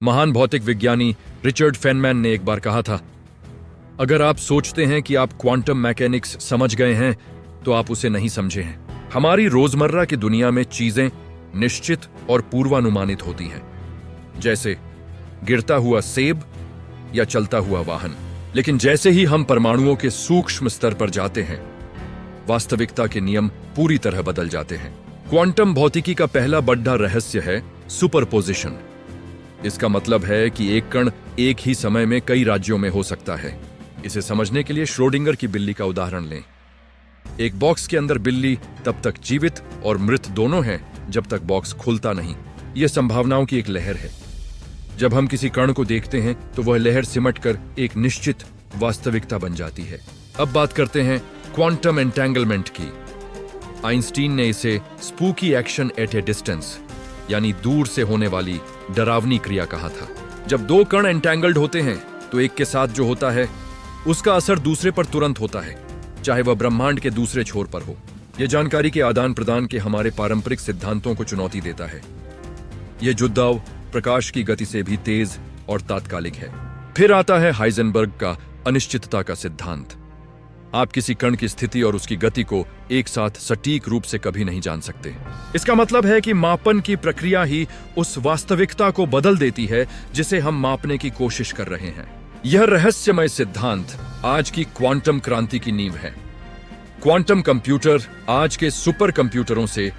महान भौतिक विज्ञानी रिचर्ड फेनमैन ने एक बार कहा था, अगर आप सोचते हैं कि आप क्वांटम मैकेनिक्स समझ गए हैं तो आप उसे नहीं समझे हैं। हमारी रोजमर्रा की दुनिया में चीजें निश्चित और पूर्वानुमानित होती हैं, जैसे गिरता हुआ सेब या चलता हुआ वाहन। लेकिन जैसे ही हम परमाणुओं के सूक्ष्म स्तर पर जाते हैं, वास्तविकता के नियम पूरी तरह बदल जाते हैं। क्वांटम भौतिकी का पहला बड़ा रहस्य है सुपरपोजिशन। इसका मतलब है कि एक कण एक ही समय में कई राज्यों में हो सकता है। इसे समझने के लिए श्रोडिंगर की बिल्ली का उदाहरण लें। एक बॉक्स के अंदर बिल्ली तब तक जीवित और मृत दोनों हैं जब तक बॉक्स खुलता नहीं। यह संभावनाओं की एक लहर है। जब हम किसी कण को देखते हैं तो वह लहर सिमटकर एक निश्चित वास्तविकता बन जाती है। अब बात करते हैं क्वांटम एंटेंगलमेंट की। आइंस्टीन ने इसे spooky action at A distance, यानी दूर से होने वाली डरावनी क्रिया कहा था। जब दो कण एंटेंगल्ड होते हैं तो एक के साथ जो होता है उसका असर दूसरे पर तुरंत होता है, चाहे वह ब्रह्मांड के दूसरे छोर पर हो। यह जानकारी के आदान प्रदान के हमारे पारंपरिक सिद्धांतों को चुनौती देता है। यह जुड़ाव प्रकाश की गति से भी तेज और तात्कालिक है। फिर आता है हाइजेनबर्ग का अनिश्चितता का सिद्धांत। आप किसी कण की स्थिति और उसकी गति को एक साथ सटीक रूप से कभी नहीं जान सकते। इसका मतलब है कि मापन की प्रक्रिया ही उस वास्तविकता को बदल देती है जिसे हम मापने की कोशिश कर रहे हैं। यह रहस्यमय सिद्धांत आज की क्वांटम क्रांति की नींव है। क्वांटम कंप्यूटर आज के सुपर कंप्यूटरों से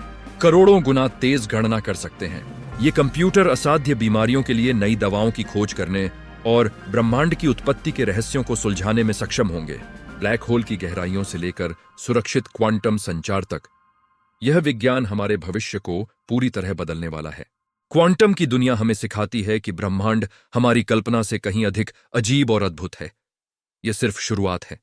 करोड़ों गुना तेज गणना कर सकते हैं। ये कंप्यूटर असाध्य बीमारियों के लिए नई दवाओं की खोज करने और ब्रह्मांड की उत्पत्ति के रहस्यों को सुलझाने में सक्षम होंगे। ब्लैक होल की गहराइयों से लेकर सुरक्षित क्वांटम संचार तक, यह विज्ञान हमारे भविष्य को पूरी तरह बदलने वाला है। क्वांटम की दुनिया हमें सिखाती है कि ब्रह्मांड हमारी कल्पना से कहीं अधिक अजीब और अद्भुत है। यह सिर्फ शुरुआत है।